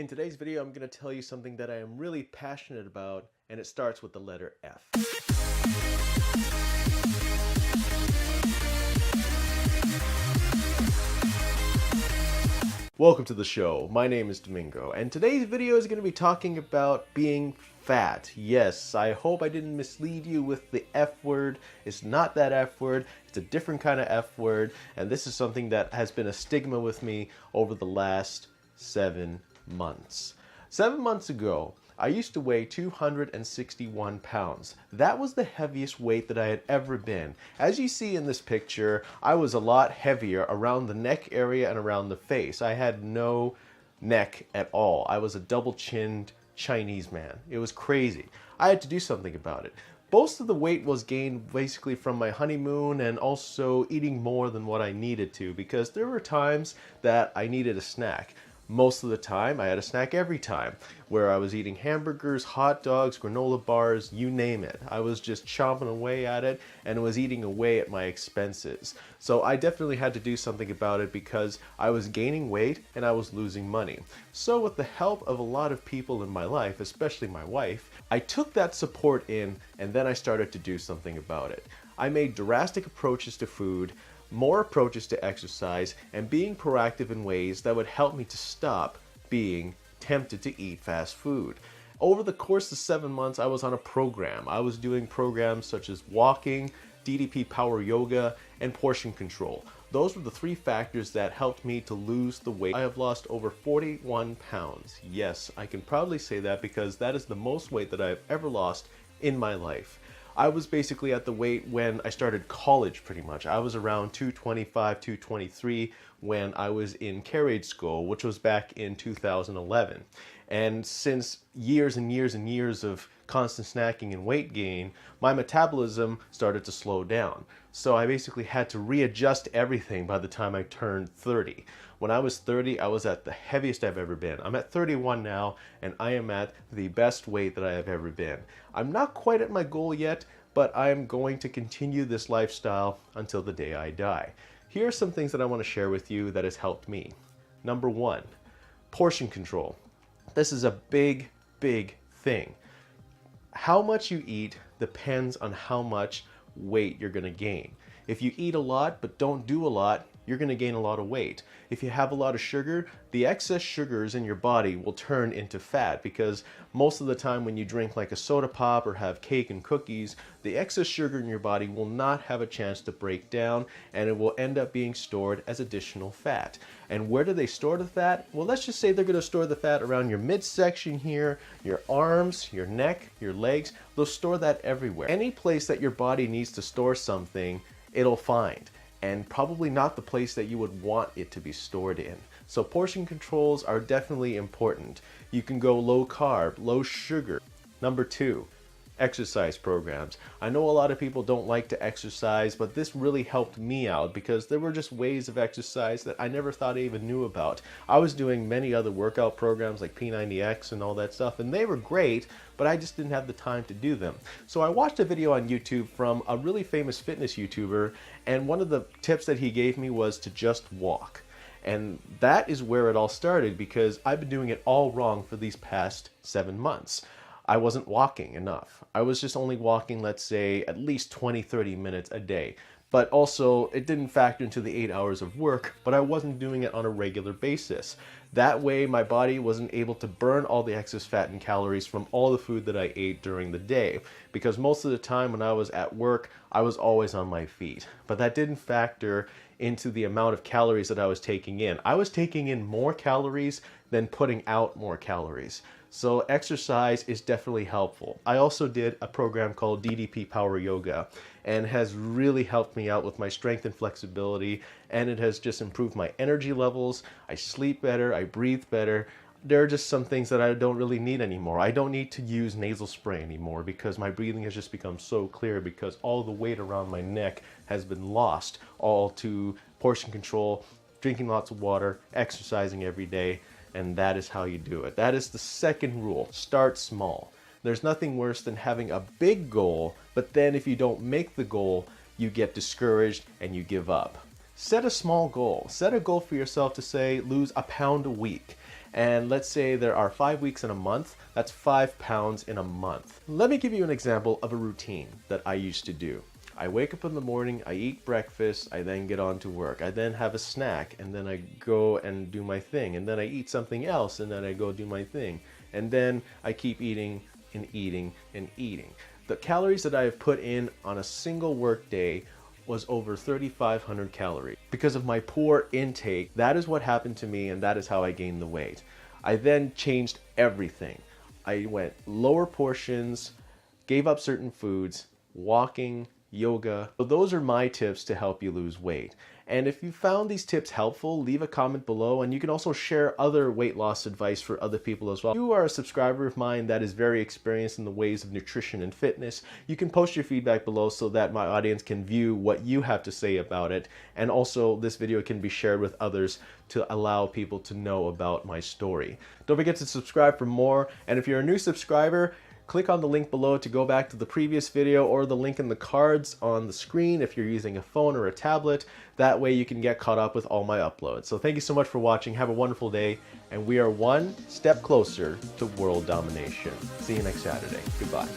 In today's video, I'm going to tell you something that I am really passionate about, and it starts with the letter F. Welcome to the show. My name is Domingo, and today's video is going to be talking about being fat. Yes, I hope I didn't mislead you with the F word. It's not that F word. It's a different kind of F word, and this is something that has been a stigma with me over the last 7 months. 7 months ago, I used to weigh 261 pounds. That was the heaviest weight that I had ever been. As you see in this picture, I was a lot heavier around the neck area and around the face. I had no neck at all. I was a double-chinned Chinese man. It was crazy. I had to do something about it. Most of the weight was gained basically from my honeymoon and also eating more than what I needed to, because there were times that I needed a snack. Most of the time, I had a snack every time, where I was eating hamburgers, hot dogs, granola bars, you name it. I was just chomping away at it and was eating away at my expenses. So I definitely had to do something about it because I was gaining weight and I was losing money. So with the help of a lot of people in my life, especially my wife, I took that support in and then I started to do something about it. I made drastic approaches to food, more approaches to exercise, and being proactive in ways that would help me to stop being tempted to eat fast food. Over the course of 7 months, I was on a program. I was doing programs such as walking, DDP power yoga, and portion control. Those were the 3 factors that helped me to lose the weight. I have lost over 41 pounds. Yes, I can proudly say that because that is the most weight that I have ever lost in my life. I was basically at the weight when I started college pretty much. I was around 225, 223 when I was in carriage school, which was back in 2011. And since years and years and years of constant snacking and weight gain, my metabolism started to slow down. So I basically had to readjust everything by the time I turned 30. When I was 30, I was at the heaviest I've ever been. I'm at 31 now, and I am at the best weight that I have ever been. I'm not quite at my goal yet, but I am going to continue this lifestyle until the day I die. Here are some things that I want to share with you that has helped me. Number 1, portion control. This is a big thing. How much you eat depends on how much weight you're going to gain. If you eat a lot but don't do a lot, you're going to gain a lot of weight. If you have a lot of sugar, the excess sugars in your body will turn into fat, because most of the time when you drink like a soda pop or have cake and cookies, the excess sugar in your body will not have a chance to break down, and it will end up being stored as additional fat. And where do they store the fat? Well, let's just say they're going to store the fat around your midsection here, your arms, your neck, your legs. They'll store that everywhere. Any place that your body needs to store something, it'll find. And probably not the place that you would want it to be stored in. So portion controls are definitely important. You can go low carb, low sugar. Number 2, exercise programs. I know a lot of people don't like to exercise, but this really helped me out because there were just ways of exercise that I never thought I even knew about. I was doing many other workout programs like P90X and all that stuff, and they were great, but I just didn't have the time to do them. So I watched a video on YouTube from a really famous fitness YouTuber, and one of the tips that he gave me was to just walk. And that is where it all started, because I've been doing it all wrong for these past 7 months. I wasn't walking enough. I was just only walking, let's say, at least 20-30 minutes a day. But also, it didn't factor into the 8 hours of work, but I wasn't doing it on a regular basis. That way, my body wasn't able to burn all the excess fat and calories from all the food that I ate during the day. Because most of the time when I was at work, I was always on my feet. But that didn't factor into the amount of calories that I was taking in. I was taking in more calories than putting out more calories. So exercise is definitely helpful. I also did a program called DDP Power Yoga, and has really helped me out with my strength and flexibility, and it has just improved my energy levels. I sleep better, I breathe better. There are just some things that I don't really need anymore. I don't need to use nasal spray anymore because my breathing has just become so clear, because all the weight around my neck has been lost, all to portion control, drinking lots of water, exercising every day. And that is how you do it. That is the second rule. Start small. There's nothing worse than having a big goal, but then if you don't make the goal, you get discouraged and you give up. Set a small goal. Set a goal for yourself to say, lose a pound a week. And let's say there are 5 weeks in a month, that's 5 pounds in a month. Let me give you an example of a routine that I used to do. I wake up in the morning, I eat breakfast, I then get on to work. I then have a snack, and then I go and do my thing. And then I eat something else, and then I go do my thing. And then I keep eating and eating and eating. The calories that I have put in on a single work day was over 3,500 calories. Because of my poor intake, that is what happened to me, and that is how I gained the weight. I then changed everything. I went lower portions, gave up certain foods, walking, yoga. So those are my tips to help you lose weight. And if you found these tips helpful, leave a comment below, and you can also share other weight loss advice for other people as well. If you are a subscriber of mine that is very experienced in the ways of nutrition and fitness, you can post your feedback below so that my audience can view what you have to say about it. And also this video can be shared with others to allow people to know about my story. Don't forget to subscribe for more. And if you're a new subscriber, click on the link below to go back to the previous video, or the link in the cards on the screen if you're using a phone or a tablet. That way you can get caught up with all my uploads. So thank you so much for watching. Have a wonderful day, and we are one step closer to world domination. See you next Saturday. Goodbye.